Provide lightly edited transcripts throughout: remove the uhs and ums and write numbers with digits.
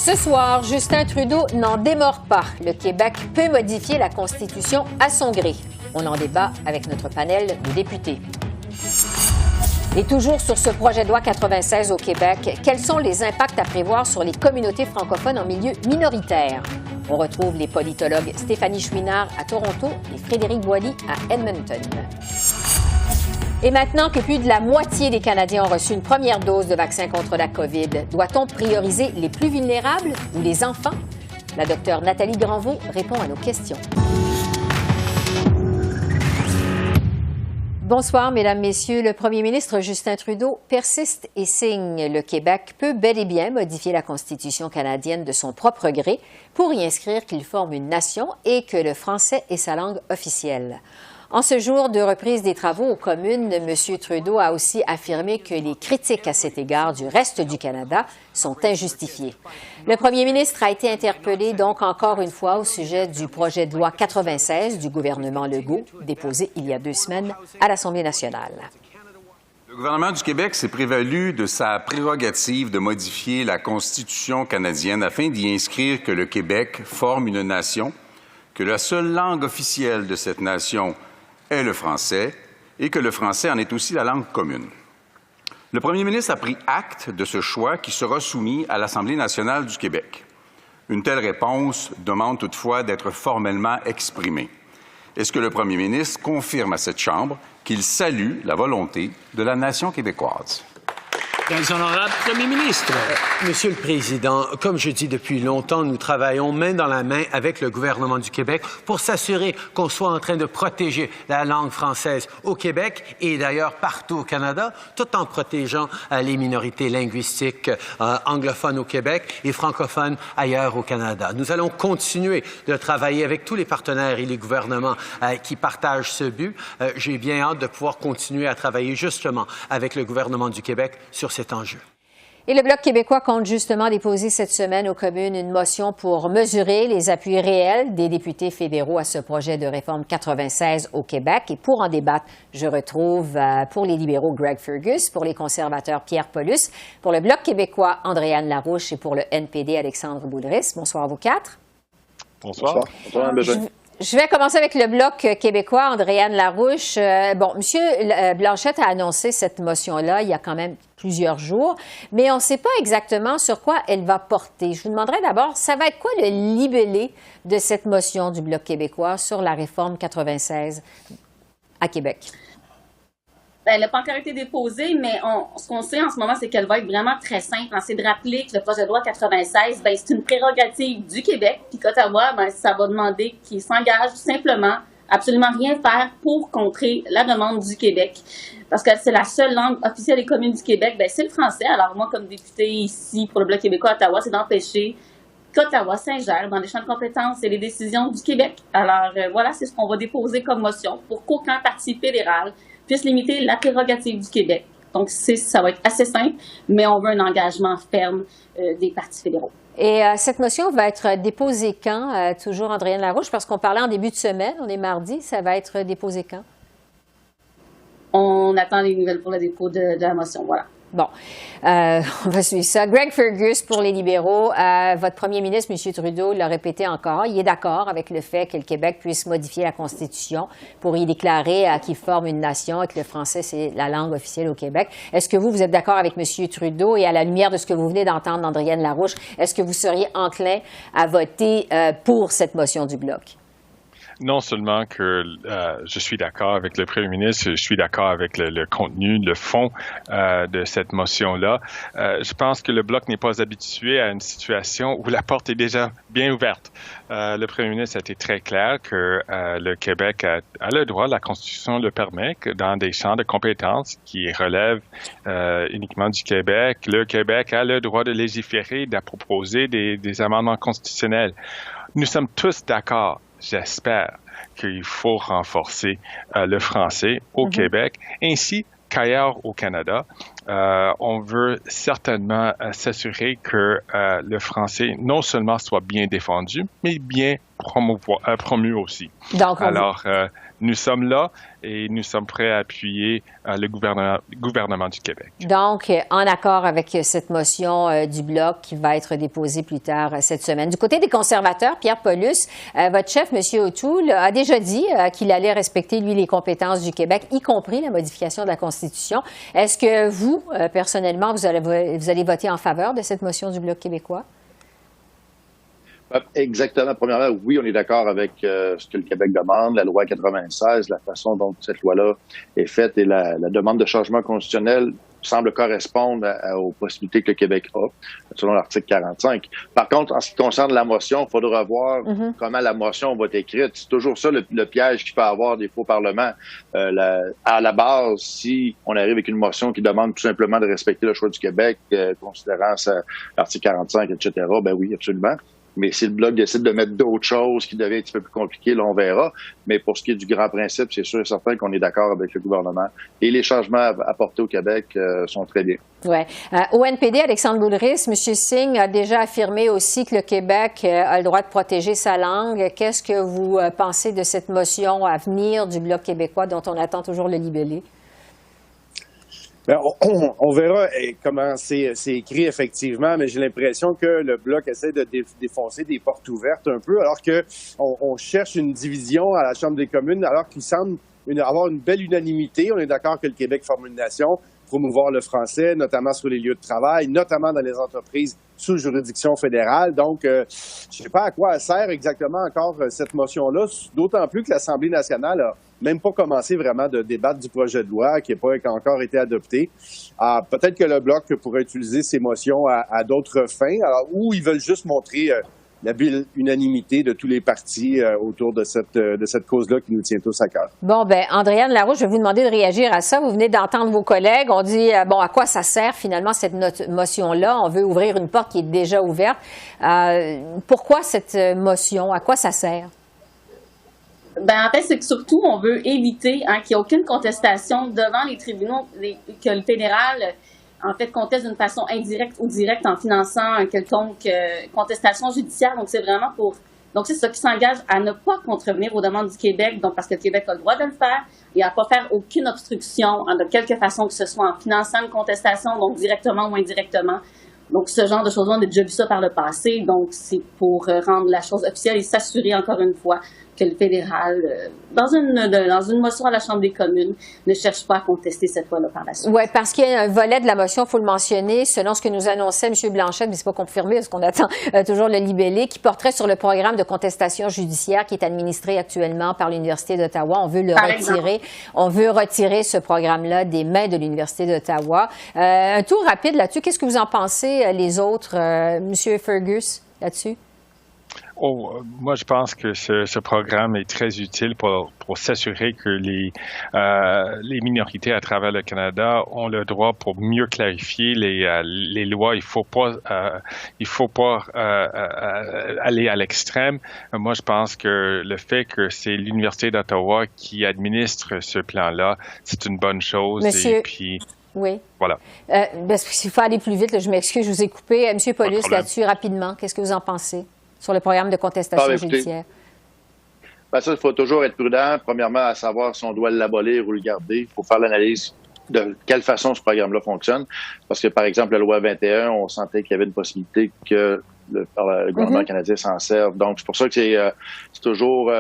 Ce soir, Justin Trudeau n'en démord pas. Le Québec peut modifier la Constitution à son gré. On en débat avec notre panel de députés. Et toujours sur ce projet de loi 96 au Québec, quels sont les impacts à prévoir sur les communautés francophones en milieu minoritaire? On retrouve les politologues Stéphanie Chouinard à Toronto et Frédéric Boily à Edmonton. Et maintenant que plus de la moitié des Canadiens ont reçu une première dose de vaccin contre la COVID, doit-on prioriser les plus vulnérables ou les enfants? La docteure Nathalie Granvaux répond à nos questions. Bonsoir, Mesdames, Messieurs. Le premier ministre Justin Trudeau persiste et signe. Le Québec peut bel et bien modifier la Constitution canadienne de son propre gré pour y inscrire qu'il forme une nation et que le français est sa langue officielle. En ce jour de reprise des travaux aux communes, M. Trudeau a aussi affirmé que les critiques à cet égard du reste du Canada sont injustifiées. Le premier ministre a été interpellé donc encore une fois au sujet du projet de loi 96 du gouvernement Legault, déposé il y a 2 semaines à l'Assemblée nationale. Le gouvernement du Québec s'est prévalu de sa prérogative de modifier la Constitution canadienne afin d'y inscrire que le Québec forme une nation, que la seule langue officielle de cette nation est le français et que le français en est aussi la langue commune. Le premier ministre a pris acte de ce choix qui sera soumis à l'Assemblée nationale du Québec. Une telle réponse demande toutefois d'être formellement exprimée. Est-ce que le premier ministre confirme à cette Chambre qu'il salue la volonté de la nation québécoise? Très honorable Premier ministre. Monsieur le Président, comme je dis depuis longtemps, nous travaillons main dans la main avec le gouvernement du Québec pour s'assurer qu'on soit en train de protéger la langue française au Québec et d'ailleurs partout au Canada, tout en protégeant les minorités linguistiques anglophones au Québec et francophones ailleurs au Canada. Nous allons continuer de travailler avec tous les partenaires et les gouvernements qui partagent ce but. J'ai bien hâte de pouvoir continuer à travailler justement avec le gouvernement du Québec sur cet enjeu. Et le Bloc québécois compte justement déposer cette semaine aux communes une motion pour mesurer les appuis réels des députés fédéraux à ce projet de réforme 96 au Québec. Et pour en débattre, je retrouve pour les libéraux Greg Fergus, pour les conservateurs Pierre Paulus, pour le Bloc québécois Andréanne Larouche et pour le NPD Alexandre Boulris. Bonsoir à vous quatre. Bonsoir. Bonsoir, Je vais commencer avec le Bloc québécois, Andréanne Larouche. M. Blanchette a annoncé cette motion-là il y a quand même plusieurs jours, mais on ne sait pas exactement sur quoi elle va porter. Je vous demanderais d'abord, ça va être quoi le libellé de cette motion du Bloc québécois sur la réforme 96 à Québec? Elle n'a pas encore été déposée, mais ce qu'on sait en ce moment, c'est qu'elle va être vraiment très simple. C'est de rappeler que le projet de loi 96, c'est une prérogative du Québec, puis qu'Ottawa, ça va demander qu'il s'engage tout simplement absolument rien faire pour contrer la demande du Québec. Parce que c'est la seule langue officielle et commune du Québec, c'est le français. Alors moi, comme député ici pour le Bloc québécois à Ottawa, c'est d'empêcher qu'Ottawa s'ingère dans les champs de compétences et les décisions du Québec. Alors voilà, c'est ce qu'on va déposer comme motion pour qu'aucun parti fédéral puisse limiter la prérogative du Québec. Donc, ça va être assez simple, mais on veut un engagement ferme des partis fédéraux. Et cette motion va être déposée quand? Toujours Andréanne Larouche, parce qu'on parlait en début de semaine, on est mardi, ça va être déposé quand? On attend les nouvelles pour le dépôt de la motion, voilà. Bon, on va suivre ça. Greg Fergus pour les libéraux. Votre premier ministre, M. Trudeau, l'a répété encore. Il est d'accord avec le fait que le Québec puisse modifier la Constitution pour y déclarer qu'il forme une nation et que le français, c'est la langue officielle au Québec. Est-ce que vous êtes d'accord avec M. Trudeau et à la lumière de ce que vous venez d'entendre d'Andréanne Larouche, est-ce que vous seriez enclin à voter pour cette motion du Bloc? Non seulement que je suis d'accord avec le premier ministre, je suis d'accord avec le contenu, le fond de cette motion-là. Je pense que le Bloc n'est pas habitué à une situation où la porte est déjà bien ouverte. Le premier ministre a été très clair que le Québec a le droit, la Constitution le permet, que dans des champs de compétences qui relèvent uniquement du Québec, le Québec a le droit de légiférer, de proposer des amendements constitutionnels. Nous sommes tous d'accord. J'espère qu'il faut renforcer le français au Québec, ainsi qu'ailleurs au Canada. On veut certainement s'assurer que le français non seulement soit bien défendu, mais bien promu aussi. Donc, alors, nous sommes là et nous sommes prêts à appuyer le gouvernement du Québec. Donc, en accord avec cette motion du Bloc qui va être déposée plus tard cette semaine. Du côté des conservateurs, Pierre Paulus, votre chef, M. O'Toole, a déjà dit qu'il allait respecter, lui, les compétences du Québec, y compris la modification de la Constitution. Est-ce que vous, personnellement, vous allez voter en faveur de cette motion du Bloc québécois? Exactement. Premièrement, oui, on est d'accord avec ce que le Québec demande, la loi 96, la façon dont cette loi-là est faite et la demande de changement constitutionnel semble correspondre aux possibilités que le Québec a, selon l'article 45. Par contre, en ce qui concerne la motion, il faudra voir comment la motion va être écrite. C'est toujours ça le piège qu'il peut avoir des fois au Parlement. À la base, si on arrive avec une motion qui demande tout simplement de respecter le choix du Québec, considérant l'article 45, etc., ben oui, absolument. Mais si le Bloc décide de mettre d'autres choses qui deviennent un petit peu plus compliquées, là, on verra. Mais pour ce qui est du grand principe, c'est sûr et certain qu'on est d'accord avec le gouvernement. Et les changements apportés au Québec sont très bien. Oui. Au NPD, Alexandre Boulris, M. Singh a déjà affirmé aussi que le Québec a le droit de protéger sa langue. Qu'est-ce que vous pensez de cette motion à venir du Bloc québécois dont on attend toujours le libellé? Bien, on verra comment c'est écrit effectivement, mais j'ai l'impression que le Bloc essaie de défoncer des portes ouvertes un peu, alors que on cherche une division à la Chambre des communes, alors qu'il semble avoir une belle unanimité. On est d'accord que le Québec forme une nation, promouvoir le français, notamment sur les lieux de travail, notamment dans les entreprises sous juridiction fédérale. Donc, je ne sais pas à quoi elle sert exactement encore cette motion-là, d'autant plus que l'Assemblée nationale a même pas commencé vraiment de débattre du projet de loi qui n'a pas encore été adopté. Peut-être que le Bloc pourrait utiliser ces motions à d'autres fins, ou ils veulent juste montrer la belle unanimité de tous les partis autour de cette cause-là qui nous tient tous à cœur. Bon, bien, Andréane Larouche, je vais vous demander de réagir à ça. Vous venez d'entendre vos collègues. On dit, bon, à quoi ça sert finalement cette motion-là? On veut ouvrir une porte qui est déjà ouverte. Pourquoi cette motion? À quoi ça sert? Ben, en fait, c'est que surtout, on veut éviter qu'il n'y ait aucune contestation devant les tribunaux, que le fédéral, en fait, conteste d'une façon indirecte ou directe en finançant un quelconque contestation judiciaire. Donc, c'est vraiment donc, c'est ça qui s'engage à ne pas contrevenir aux demandes du Québec, donc parce que le Québec a le droit de le faire, et à ne pas faire aucune obstruction, de quelque façon que ce soit en finançant une contestation, donc directement ou indirectement. Donc, ce genre de choses-là, on a déjà vu ça par le passé. Donc, c'est pour rendre la chose officielle et s'assurer encore une fois que le fédéral, dans une motion à la Chambre des communes, ne cherche pas à contester cette loi-là par la suite. Oui, parce qu'il y a un volet de la motion, il faut le mentionner, selon ce que nous annonçait M. Blanchette, mais ce n'est pas confirmé parce qu'on attend toujours le libellé, qui porterait sur le programme de contestation judiciaire qui est administré actuellement par l'Université d'Ottawa. On veut le retirer. On veut retirer ce programme-là des mains de l'Université d'Ottawa. Un tour rapide là-dessus. Qu'est-ce que vous en pensez, les autres, M. Fergus, là-dessus? Moi, je pense que ce programme est très utile pour s'assurer que les minorités à travers le Canada ont le droit pour mieux clarifier les lois. Il faut pas aller à l'extrême. Moi, je pense que le fait que c'est l'Université d'Ottawa qui administre ce plan-là, c'est une bonne chose. Monsieur... Et puis, oui. Voilà. Parce qu'il faut aller plus vite, là, je m'excuse, je vous ai coupé. M. Paulus, là-dessus, rapidement, qu'est-ce que vous en pensez sur le programme de contestation judiciaire? Ben ça, il faut toujours être prudent. Premièrement, à savoir si on doit l'abolir ou le garder. Il faut faire l'analyse de quelle façon ce programme-là fonctionne. Parce que, par exemple, la loi 21, on sentait qu'il y avait une possibilité que le gouvernement canadien s'en serve. Donc, c'est pour ça que c'est toujours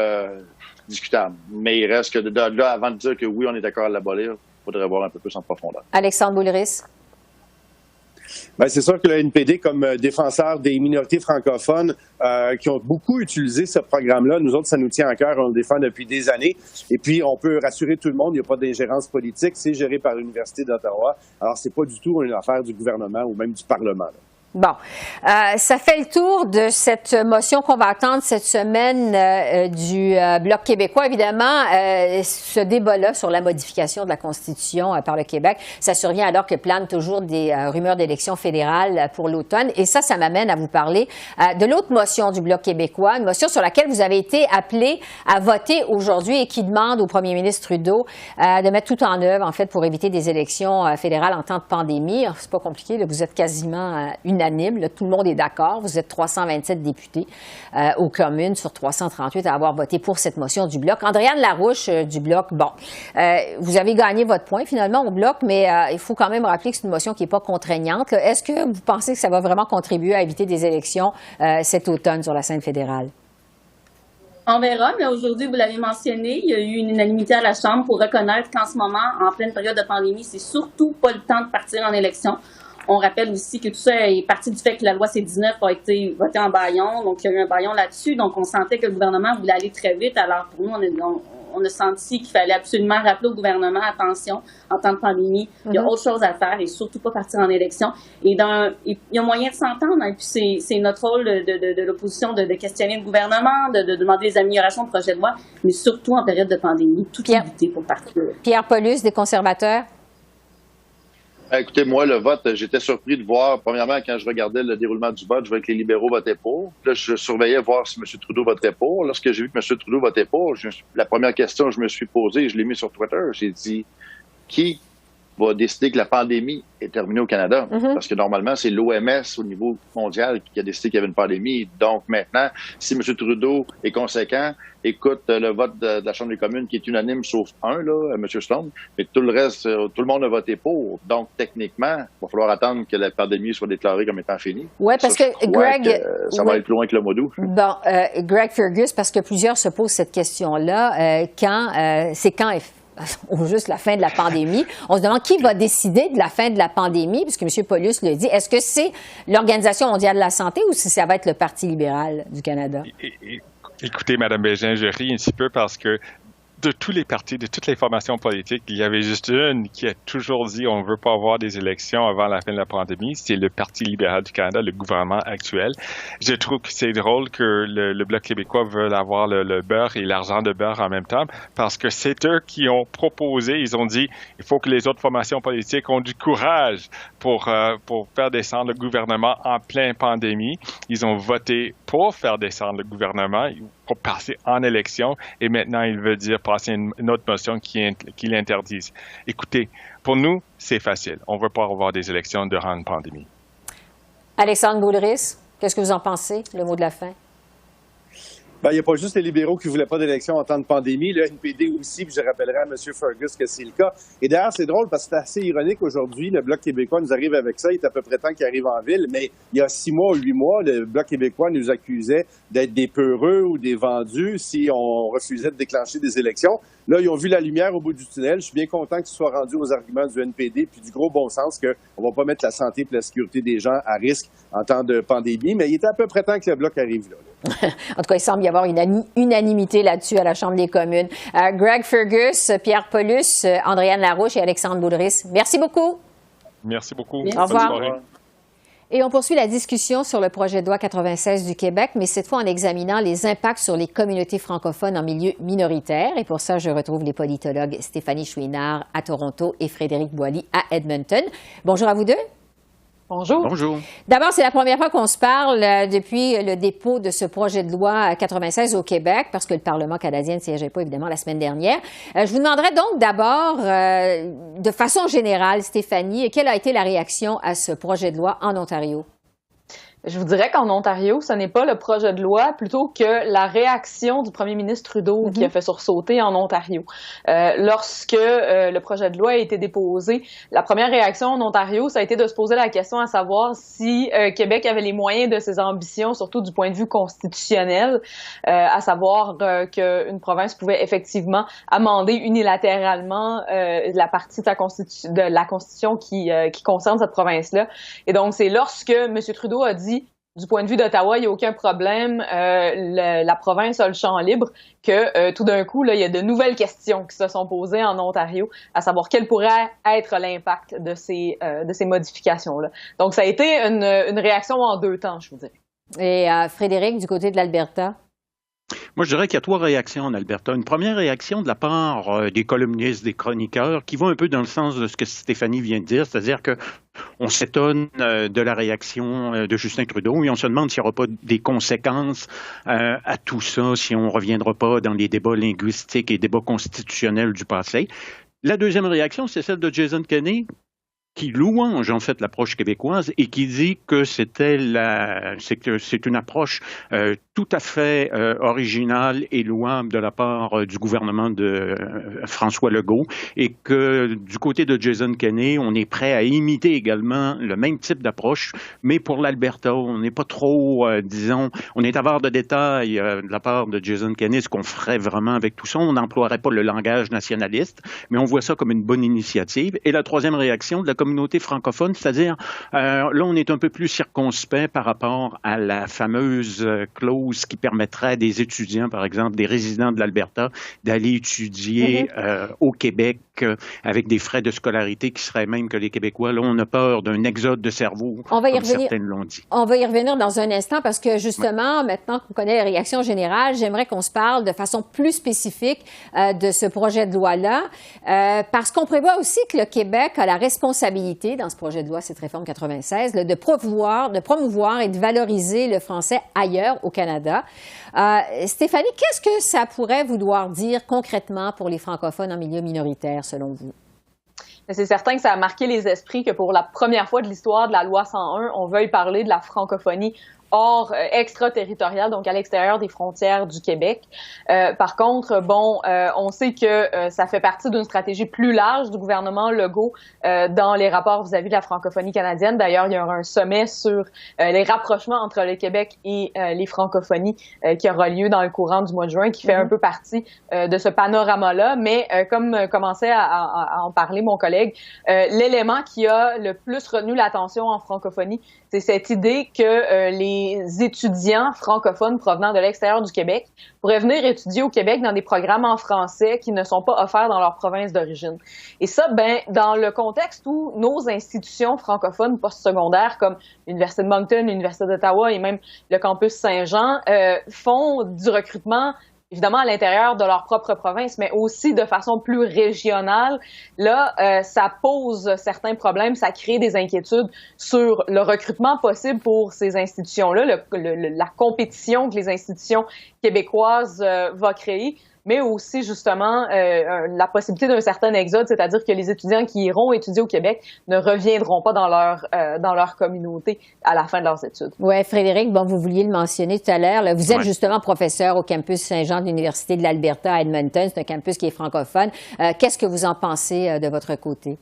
discutable. Mais il reste que de là, avant de dire que oui, on est d'accord à l'abolir, il faudrait voir un peu plus en profondeur. Alexandre Boulris. Bien, c'est sûr que le NPD, comme défenseur des minorités francophones qui ont beaucoup utilisé ce programme-là, nous autres, ça nous tient à cœur, on le défend depuis des années. Et puis, on peut rassurer tout le monde, il n'y a pas d'ingérence politique, c'est géré par l'Université d'Ottawa. Alors, c'est pas du tout une affaire du gouvernement ou même du Parlement, là. Bon, ça fait le tour de cette motion qu'on va attendre cette semaine du Bloc québécois. Évidemment, ce débat-là sur la modification de la Constitution par le Québec, ça survient alors que planent toujours des rumeurs d'élections fédérales pour l'automne. Et ça m'amène à vous parler de l'autre motion du Bloc québécois, une motion sur laquelle vous avez été appelé à voter aujourd'hui et qui demande au premier ministre Trudeau de mettre tout en œuvre, en fait, pour éviter des élections fédérales en temps de pandémie. C'est pas compliqué, là, vous êtes quasiment unanime unanime. Là, tout le monde est d'accord. Vous êtes 327 députés aux communes sur 338 à avoir voté pour cette motion du Bloc. Andréane Larouche du Bloc, vous avez gagné votre point finalement au Bloc, mais il faut quand même rappeler que c'est une motion qui n'est pas contraignante. Là. Est-ce que vous pensez que ça va vraiment contribuer à éviter des élections cet automne sur la scène fédérale? On verra, mais aujourd'hui, vous l'avez mentionné, il y a eu une unanimité à la Chambre pour reconnaître qu'en ce moment, en pleine période de pandémie, c'est surtout pas le temps de partir en élection. On rappelle aussi que tout ça est parti du fait que la loi C-19 a été votée en bâillon, donc il y a eu un bâillon là-dessus, donc on sentait que le gouvernement voulait aller très vite. Alors pour nous, on a senti qu'il fallait absolument rappeler au gouvernement, attention, en temps de pandémie, il y a autre chose à faire et surtout pas partir en élection. Et il y a moyen de s'entendre, hein, puis c'est notre rôle de l'opposition de questionner le gouvernement, de demander des améliorations de projet de loi, mais surtout en période de pandémie, tout éviter pour partir. Pierre Paulus, des conservateurs. Écoutez, moi, le vote, j'étais surpris de voir, premièrement, quand je regardais le déroulement du vote, je voyais que les libéraux votaient pour. Là, je surveillais voir si M. Trudeau votait pour. Lorsque j'ai vu que M. Trudeau votait pour, la première question que je me suis posée, je l'ai mis sur Twitter, j'ai dit, qui va décider que la pandémie est terminée au Canada? Parce que normalement, c'est l'OMS au niveau mondial qui a décidé qu'il y avait une pandémie. Donc maintenant, si M. Trudeau est conséquent, écoute le vote de la Chambre des communes qui est unanime, sauf un, là, M. Sloan, mais tout le reste, tout le monde a voté pour. Donc techniquement, il va falloir attendre que la pandémie soit déclarée comme étant finie. Oui, parce que Greg... ça va aller plus loin que le mois d'août. Bon, Greg Fergus, parce que plusieurs se posent cette question-là, quand ou juste la fin de la pandémie. On se demande qui va décider de la fin de la pandémie, puisque M. Paulus le dit. Est-ce que c'est l'Organisation mondiale de la santé ou si ça va être le Parti libéral du Canada? Écoutez, Mme Bégin, je ris un petit peu parce que de tous les partis, de toutes les formations politiques, il y avait juste une qui a toujours dit on ne veut pas avoir des élections avant la fin de la pandémie, c'est le Parti libéral du Canada, le gouvernement actuel. Je trouve que c'est drôle que le Bloc québécois veut avoir le beurre et l'argent de beurre en même temps, parce que c'est eux qui ont proposé, ils ont dit il faut que les autres formations politiques ont du courage pour faire descendre le gouvernement en pleine pandémie. Ils ont voté pour faire descendre le gouvernement, pour passer en élection, et maintenant, il veut dire passer une autre motion qui l'interdise. Écoutez, pour nous, c'est facile. On ne veut pas avoir des élections durant une pandémie. Alexandre Boulris, qu'est-ce que vous en pensez, le mot de la fin? Il n'y a pas juste les libéraux qui ne voulaient pas d'élection en temps de pandémie. Le NPD aussi, puis je rappellerai à M. Fergus que c'est le cas. Et d'ailleurs, c'est drôle parce que c'est assez ironique aujourd'hui. Le Bloc québécois nous arrive avec ça. Il est à peu près temps qu'il arrive en ville. Mais il y a 6 mois ou 8 mois, le Bloc québécois nous accusait d'être des peureux ou des vendus si on refusait de déclencher des élections. Là, ils ont vu la lumière au bout du tunnel. Je suis bien content qu'ils soient rendus aux arguments du NPD puis du gros bon sens qu'on ne va pas mettre la santé et la sécurité des gens à risque en temps de pandémie. Mais il était à peu près temps que le Bloc arrive là. En tout cas, il semble y avoir une unanimité là-dessus à la Chambre des communes. Greg Fergus, Pierre Paulus, Andréane Larouche et Alexandre Boulris, merci beaucoup. Merci beaucoup. Au revoir. Et on poursuit la discussion sur le projet de loi 96 du Québec, mais cette fois en examinant les impacts sur les communautés francophones en milieu minoritaire. Et pour ça, je retrouve les politologues Stéphanie Chouinard à Toronto et Frédéric Boily à Edmonton. Bonjour à vous deux. Bonjour. Bonjour. D'abord, c'est la première fois qu'on se parle depuis le dépôt de ce projet de loi 96 au Québec, parce que le Parlement canadien ne siégeait pas, évidemment, la semaine dernière. Je vous demanderais donc d'abord, de façon générale, Stéphanie, quelle a été la réaction à ce projet de loi en Ontario? Je vous dirais qu'en Ontario, ce n'est pas le projet de loi, plutôt que la réaction du premier ministre Trudeau qui a fait sursauter en Ontario. Lorsque le projet de loi a été déposé, la première réaction en Ontario, ça a été de se poser la question à savoir si Québec avait les moyens de ses ambitions, surtout du point de vue constitutionnel, à savoir qu'une province pouvait effectivement amender unilatéralement la partie de la Constitution qui concerne cette province-là. Et donc, c'est lorsque M. Trudeau a dit du point de vue d'Ottawa, il n'y a aucun problème, la province a le champ libre, que tout d'un coup, là, il y a de nouvelles questions qui se sont posées en Ontario, à savoir quel pourrait être l'impact de ces modifications-là. Donc, ça a été une réaction en 2 temps, je vous dirais. Et Frédéric, du côté de l'Alberta? Moi, je dirais qu'il y a 3 réactions en Alberta. Une première réaction de la part des columnistes, des chroniqueurs, qui vont un peu dans le sens de ce que Stéphanie vient de dire, c'est-à-dire que on s'étonne de la réaction de Justin Trudeau et on se demande s'il n'y aura pas des conséquences à tout ça, si on ne reviendra pas dans les débats linguistiques et débats constitutionnels du passé. La deuxième réaction, c'est celle de Jason Kenney, qui louange en fait l'approche québécoise et qui dit que c'est une approche tout à fait originale et louable de la part du gouvernement de François Legault et que du côté de Jason Kenney, on est prêt à imiter également le même type d'approche, mais pour l'Alberta, on n'est pas trop, disons, on est avare de détails de la part de Jason Kenney, ce qu'on ferait vraiment avec tout ça. On n'emploierait pas le langage nationaliste, mais on voit ça comme une bonne initiative. Et la troisième réaction de la communauté francophone, c'est-à-dire, là, on est un peu plus circonspect par rapport à la fameuse clause qui permettrait à des étudiants, par exemple, des résidents de l'Alberta, d'aller étudier au Québec avec des frais de scolarité qui seraient mêmes que les Québécois. Là, on a peur d'un exode de cerveau, comme certaines l'ont dit. On va y revenir dans un instant parce que, justement, maintenant qu'on connaît les réactions générales, j'aimerais qu'on se parle de façon plus spécifique de ce projet de loi-là, parce qu'on prévoit aussi que le Québec a la responsabilité dans ce projet de loi, cette réforme 96, de promouvoir et de valoriser le français ailleurs au Canada. Stéphanie, qu'est-ce que ça pourrait vouloir dire concrètement pour les francophones en milieu minoritaire, selon vous? C'est certain que ça a marqué les esprits que pour la première fois de l'histoire de la loi 101, on veuille parler de la francophonie hors extraterritorial, donc à l'extérieur des frontières du Québec. Par contre, on sait que ça fait partie d'une stratégie plus large du gouvernement Legault dans les rapports vis-à-vis de la francophonie canadienne. D'ailleurs, il y aura un sommet sur les rapprochements entre le Québec et les francophonies qui aura lieu dans le courant du mois de juin, qui fait un peu partie de ce panorama-là. Mais comme commençait à en parler mon collègue, l'élément qui a le plus retenu l'attention en francophonie, c'est cette idée que les étudiants francophones provenant de l'extérieur du Québec pourraient venir étudier au Québec dans des programmes en français qui ne sont pas offerts dans leur province d'origine. Et ça, dans le contexte où nos institutions francophones postsecondaires comme l'Université de Moncton, l'Université d'Ottawa et même le campus Saint-Jean font du recrutement évidemment à l'intérieur de leur propre province, mais aussi de façon plus régionale. Là, ça pose certains problèmes, ça crée des inquiétudes sur le recrutement possible pour ces institutions-là, la compétition que les institutions québécoises vont créer, mais aussi justement la possibilité d'un certain exode, c'est-à-dire que les étudiants qui iront étudier au Québec ne reviendront pas dans leur communauté à la fin de leurs études. Oui, Frédéric, vous vouliez le mentionner tout à l'heure. Vous êtes justement professeur au campus Saint-Jean de l'Université de l'Alberta à Edmonton. C'est un campus qui est francophone. Qu'est-ce que vous en pensez de votre côté?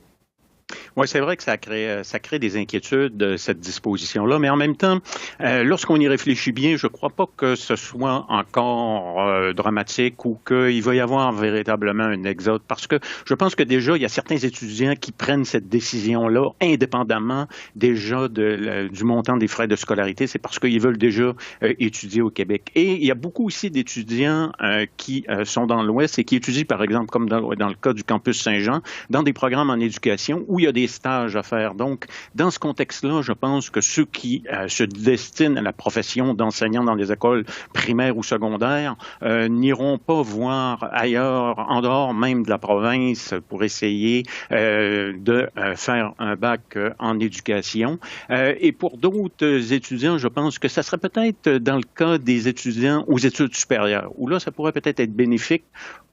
Oui, c'est vrai que ça crée des inquiétudes, cette disposition-là, mais en même temps, lorsqu'on y réfléchit bien, je ne crois pas que ce soit encore dramatique ou qu'il va y avoir véritablement un exode, parce que je pense que déjà, il y a certains étudiants qui prennent cette décision-là indépendamment déjà du montant des frais de scolarité, c'est parce qu'ils veulent déjà étudier au Québec. Et il y a beaucoup aussi d'étudiants qui sont dans l'Ouest et qui étudient, par exemple, comme dans le cas du campus Saint-Jean, dans des programmes en éducation où il y a des stages à faire. Donc, dans ce contexte-là, je pense que ceux qui se destinent à la profession d'enseignant dans les écoles primaires ou secondaires n'iront pas voir ailleurs, en dehors même de la province, pour essayer de faire un bac en éducation. Et pour d'autres étudiants, je pense que ça serait peut-être dans le cas des étudiants aux études supérieures, où là, ça pourrait peut-être être bénéfique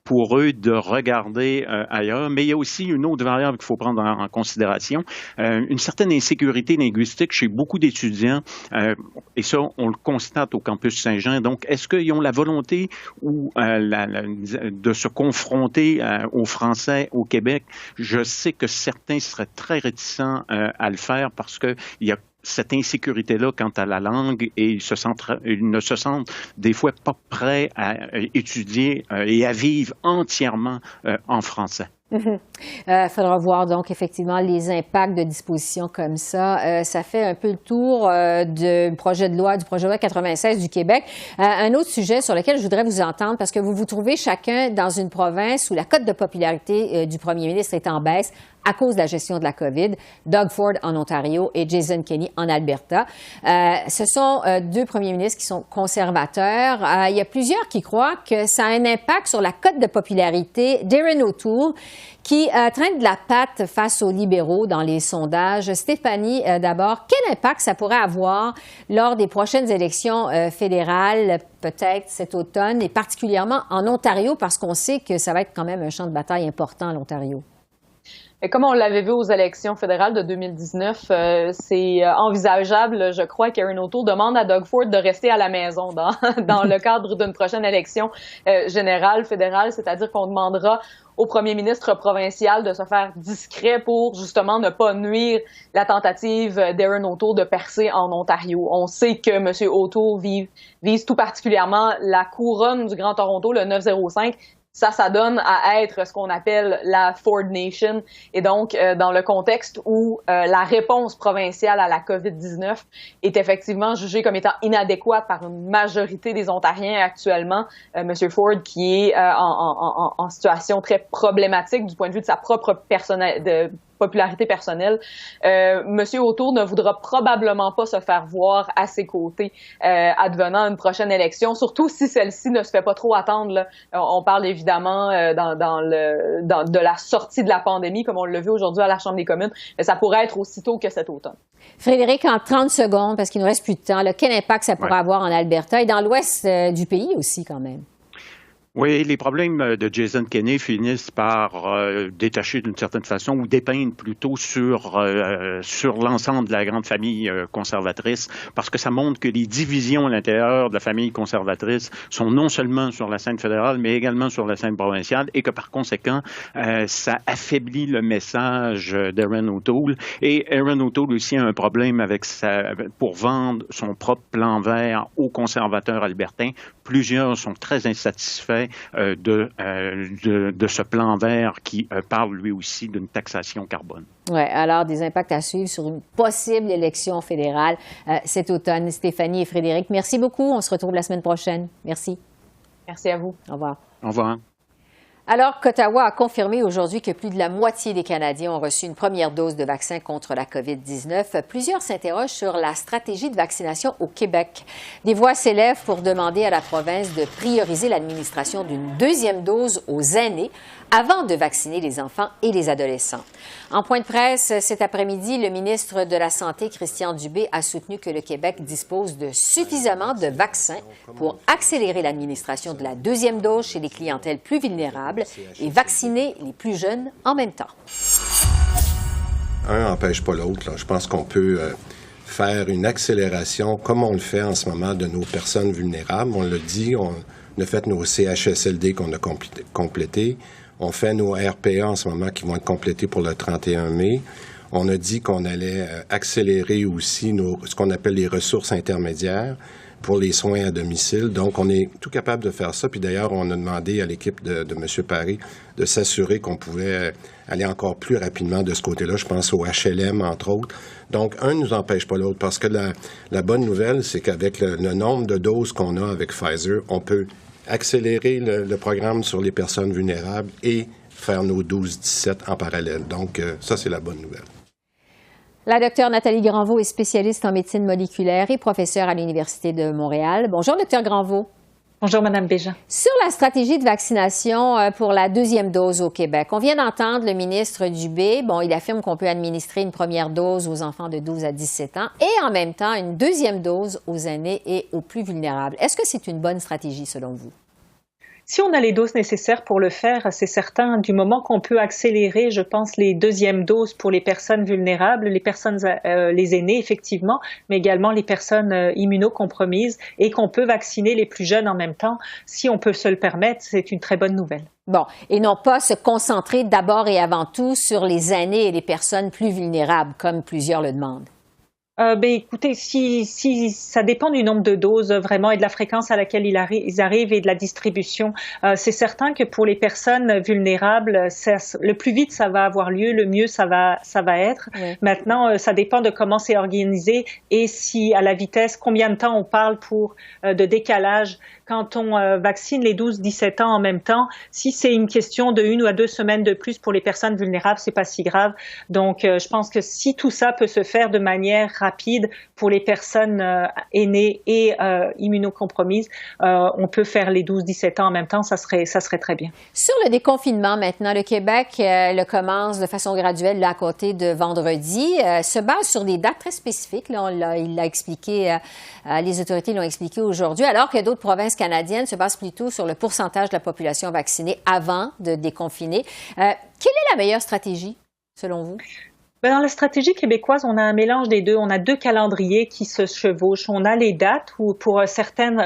pour eux de regarder ailleurs. Mais il y a aussi une autre variable qu'il faut prendre en considération, une certaine insécurité linguistique chez beaucoup d'étudiants, et ça, on le constate au campus Saint-Jean. Donc, est-ce qu'ils ont la volonté ou de se confronter au français au Québec? Je sais que certains seraient très réticents à le faire parce qu'il y a cette insécurité-là quant à la langue et ils ne se sentent des fois pas prêts à étudier et à vivre entièrement en français. Faudra voir donc effectivement les impacts de dispositions comme ça. Ça fait un peu le tour du projet de loi 96 du Québec. Un autre sujet sur lequel je voudrais vous entendre, parce que vous vous trouvez chacun dans une province où la cote de popularité du premier ministre est en baisse à cause de la gestion de la COVID. Doug Ford en Ontario et Jason Kenney en Alberta. Ce sont deux premiers ministres qui sont conservateurs. Il y a plusieurs qui croient que ça a un impact sur la cote de popularité d'Erin O'Toole, qui traîne de la patte face aux libéraux dans les sondages. Stéphanie, d'abord, quel impact ça pourrait avoir lors des prochaines élections fédérales, peut-être cet automne, et particulièrement en Ontario, parce qu'on sait que ça va être quand même un champ de bataille important, l'Ontario? Et comme on l'avait vu aux élections fédérales de 2019, c'est envisageable, je crois, qu'Erin O'Toole demande à Doug Ford de rester à la maison dans le cadre d'une prochaine élection générale fédérale, c'est-à-dire qu'on demandera au premier ministre provincial de se faire discret pour justement ne pas nuire la tentative d'Erin O'Toole de percer en Ontario. On sait que M. O'Toole vise tout particulièrement la couronne du Grand Toronto, le 905. Ça donne à être ce qu'on appelle la Ford Nation. Et donc, dans le contexte où la réponse provinciale à la COVID-19 est effectivement jugée comme étant inadéquate par une majorité des Ontariens actuellement, M. Ford, qui est en situation très problématique du point de vue de sa propre popularité personnelle, M. O'Toole ne voudra probablement pas se faire voir à ses côtés advenant une prochaine élection, surtout si celle-ci ne se fait pas trop attendre. Là. On parle évidemment de la sortie de la pandémie, comme on l'a vu aujourd'hui à la Chambre des communes, mais ça pourrait être aussitôt que cet automne. Frédéric, en 30 secondes, parce qu'il nous reste plus de temps, là, quel impact ça pourrait avoir en Alberta et dans l'ouest du pays aussi quand même? Oui, les problèmes de Jason Kenney finissent par détacher d'une certaine façon ou dépeindre plutôt sur l'ensemble de la grande famille conservatrice, parce que ça montre que les divisions à l'intérieur de la famille conservatrice sont non seulement sur la scène fédérale, mais également sur la scène provinciale, et que par conséquent, ça affaiblit le message d'Erin O'Toole. Et Erin O'Toole aussi a un problème pour vendre son propre plan vert aux conservateurs albertains. Plusieurs sont très insatisfaits de ce plan vert qui parle lui aussi d'une taxation carbone. Oui, alors des impacts à suivre sur une possible élection fédérale cet automne. Stéphanie et Frédéric, merci beaucoup. On se retrouve la semaine prochaine. Merci. Merci à vous. Au revoir. Au revoir. Alors qu'Ottawa a confirmé aujourd'hui que plus de la moitié des Canadiens ont reçu une première dose de vaccin contre la COVID-19, plusieurs s'interrogent sur la stratégie de vaccination au Québec. Des voix s'élèvent pour demander à la province de prioriser l'administration d'une deuxième dose aux aînés avant de vacciner les enfants et les adolescents. En point de presse cet après-midi, le ministre de la Santé, Christian Dubé, a soutenu que le Québec dispose de suffisamment de vaccins pour accélérer l'administration de la deuxième dose chez les clientèles plus vulnérables et vacciner les plus jeunes en même temps. Un n'empêche pas l'autre. Je pense qu'on peut faire une accélération, comme on le fait en ce moment, de nos personnes vulnérables. On l'a dit, on a fait nos CHSLD qu'on a complétés. On fait nos RPA en ce moment qui vont être complétés pour le 31 mai. On a dit qu'on allait accélérer aussi ce qu'on appelle les ressources intermédiaires pour les soins à domicile. Donc, on est tout capable de faire ça. Puis d'ailleurs, on a demandé à l'équipe de M. Paré de s'assurer qu'on pouvait aller encore plus rapidement de ce côté-là. Je pense au HLM, entre autres. Donc, un ne nous empêche pas l'autre, parce que la bonne nouvelle, c'est qu'avec le nombre de doses qu'on a avec Pfizer, on peut accélérer le programme sur les personnes vulnérables et faire nos 12-17 en parallèle. Donc, ça, c'est la bonne nouvelle. La docteure Nathalie Granvaux est spécialiste en médecine moléculaire et professeure à l'Université de Montréal. Bonjour, docteur Granvaux. Bonjour, Mme Bégin. Sur la stratégie de vaccination pour la deuxième dose au Québec, on vient d'entendre le ministre Dubé. Bon, il affirme qu'on peut administrer une première dose aux enfants de 12 à 17 ans et en même temps une deuxième dose aux aînés et aux plus vulnérables. Est-ce que c'est une bonne stratégie selon vous? Si on a les doses nécessaires pour le faire, c'est certain, du moment qu'on peut accélérer, je pense, les deuxièmes doses pour les personnes vulnérables, les aînés, effectivement, mais également les personnes immunocompromises et qu'on peut vacciner les plus jeunes en même temps, si on peut se le permettre, c'est une très bonne nouvelle. Bon, et non pas se concentrer d'abord et avant tout sur les aînés et les personnes plus vulnérables, comme plusieurs le demandent. Écoutez, si ça dépend du nombre de doses vraiment et de la fréquence à laquelle ils arrivent et de la distribution. C'est certain que pour les personnes vulnérables, le plus vite ça va avoir lieu, le mieux ça va être. Oui. Maintenant, ça dépend de comment c'est organisé et si à la vitesse, combien de temps on parle de décalage. Quand on vaccine les 12-17 ans en même temps, si c'est une question de 1 ou 2 semaines de plus pour les personnes vulnérables, c'est pas si grave. Donc, je pense que si tout ça peut se faire de manière rapide pour les personnes aînées et immunocompromises, on peut faire les 12-17 ans en même temps, ça serait très bien. Sur le déconfinement maintenant, le Québec le commence de façon graduelle là, à côté de vendredi, se base sur des dates très spécifiques. Là, il l'a expliqué, les autorités l'ont expliqué aujourd'hui, alors que d'autres provinces canadiennes se basent plutôt sur le pourcentage de la population vaccinée avant de déconfiner. Quelle est la meilleure stratégie, selon vous? Ben, dans la stratégie québécoise, on a un mélange des deux. On a deux calendriers qui se chevauchent. On a les dates pour certains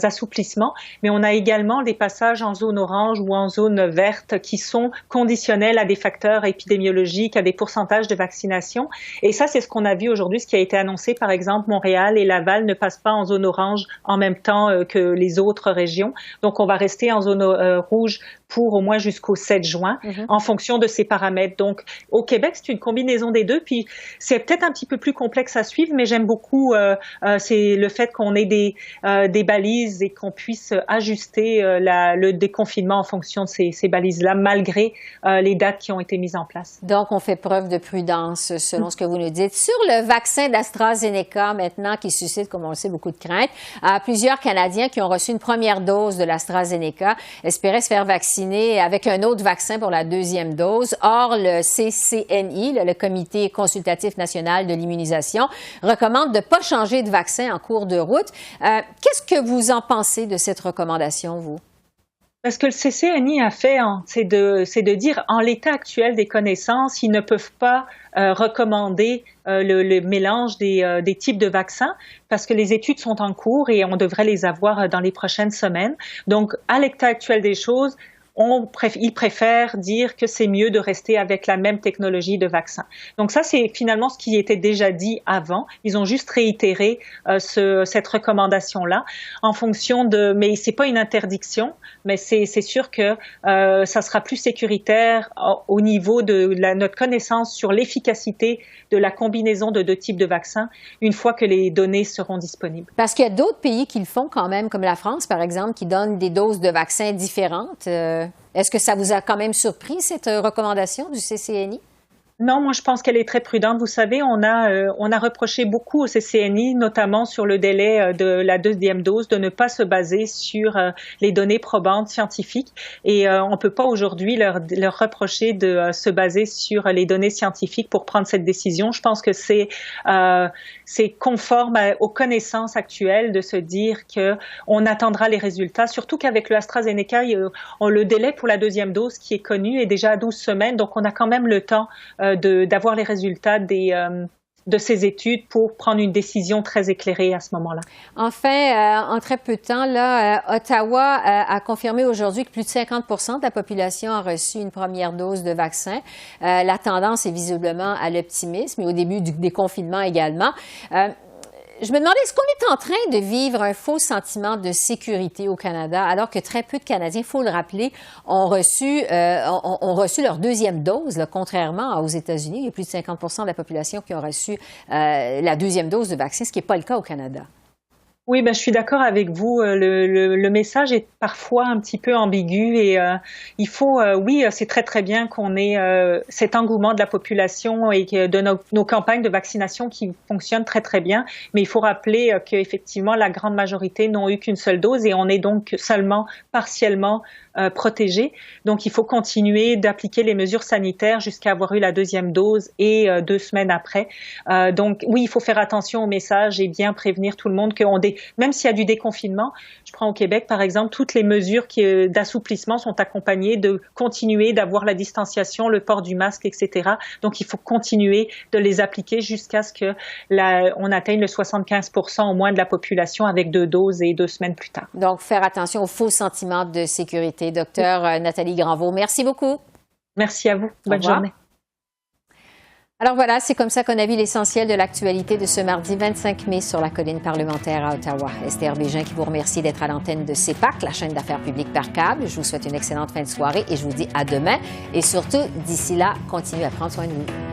assouplissements, mais on a également des passages en zone orange ou en zone verte qui sont conditionnels à des facteurs épidémiologiques, à des pourcentages de vaccination. Et ça, c'est ce qu'on a vu aujourd'hui, ce qui a été annoncé. Par exemple, Montréal et Laval ne passent pas en zone orange en même temps que les autres régions. Donc, on va rester en zone rouge pour au moins jusqu'au 7 juin, en fonction de ces paramètres. Donc, au Québec, c'est une combinaison des deux. Puis, c'est peut-être un petit peu plus complexe à suivre, mais j'aime beaucoup c'est le fait qu'on ait des balises et qu'on puisse ajuster le déconfinement en fonction de ces balises-là, malgré les dates qui ont été mises en place. Donc, on fait preuve de prudence, selon ce que vous nous dites. Sur le vaccin d'AstraZeneca, maintenant, qui suscite, comme on le sait, beaucoup de craintes, plusieurs Canadiens qui ont reçu une première dose de l'AstraZeneca espéraient se faire vacciner avec un autre vaccin pour la deuxième dose. Or, le CCNI, le Comité consultatif national de l'immunisation, recommande de ne pas changer de vaccin en cours de route. Qu'est-ce que vous en pensez de cette recommandation, vous? Ce que le CCNI a fait, c'est de dire, en l'état actuel des connaissances, ils ne peuvent pas recommander le mélange des types de vaccins parce que les études sont en cours et on devrait les avoir dans les prochaines semaines. Donc, à l'état actuel des choses, ils préfèrent dire que c'est mieux de rester avec la même technologie de vaccin. Donc ça, c'est finalement ce qui était déjà dit avant. Ils ont juste réitéré cette recommandation-là en fonction de... Mais c'est pas une interdiction, mais c'est sûr que ça sera plus sécuritaire au niveau de notre connaissance sur l'efficacité de la combinaison de deux types de vaccins une fois que les données seront disponibles. Parce qu'il y a d'autres pays qui le font quand même, comme la France, par exemple, qui donnent des doses de vaccins différentes. Est-ce que ça vous a quand même surpris, cette recommandation du CCNI? Non, moi je pense qu'elle est très prudente. Vous savez, on a reproché beaucoup au CCNI, notamment sur le délai de la deuxième dose, de ne pas se baser sur les données probantes scientifiques. Et on peut pas aujourd'hui leur reprocher de se baser sur les données scientifiques pour prendre cette décision. Je pense que c'est conforme aux connaissances actuelles de se dire que on attendra les résultats. Surtout qu'avec le AstraZeneca, le délai pour la deuxième dose qui est connu est déjà à 12 semaines, donc on a quand même le temps d'avoir les résultats de ces études pour prendre une décision très éclairée à ce moment-là. Enfin, en très peu de temps, là, Ottawa a confirmé aujourd'hui que plus de 50% de la population a reçu une première dose de vaccin. La tendance est visiblement à l'optimisme et au début du déconfinement également. Je me demandais, est-ce qu'on est en train de vivre un faux sentiment de sécurité au Canada, alors que très peu de Canadiens, il faut le rappeler, ont reçu leur deuxième dose, là, contrairement aux États-Unis. Il y a plus de 50% de la population qui ont reçu la deuxième dose de vaccin, ce qui n'est pas le cas au Canada. Oui, je suis d'accord avec vous. Le message est parfois un petit peu ambigu et il faut, oui, c'est très très bien qu'on ait cet engouement de la population et de nos campagnes de vaccination qui fonctionnent très très bien. Mais il faut rappeler qu'effectivement la grande majorité n'ont eu qu'une seule dose et on est donc seulement partiellement protégés. Donc, il faut continuer d'appliquer les mesures sanitaires jusqu'à avoir eu la deuxième dose et 2 semaines après. Donc, oui, il faut faire attention au message et bien prévenir tout le monde même s'il y a du déconfinement, je prends au Québec, par exemple, toutes les mesures d'assouplissement sont accompagnées de continuer d'avoir la distanciation, le port du masque, etc. Donc, il faut continuer de les appliquer jusqu'à ce qu'on atteigne le 75% au moins de la population avec 2 doses et 2 semaines plus tard. Donc, faire attention aux faux sentiments de sécurité. Docteur Nathalie Granvaux, merci beaucoup. Merci à vous. Bonne journée. Alors voilà, c'est comme ça qu'on a vu l'essentiel de l'actualité de ce mardi 25 mai sur la colline parlementaire à Ottawa. Esther Bégin qui vous remercie d'être à l'antenne de CEPAC, la chaîne d'affaires publiques par câble. Je vous souhaite une excellente fin de soirée et je vous dis à demain. Et surtout, d'ici là, continuez à prendre soin de vous.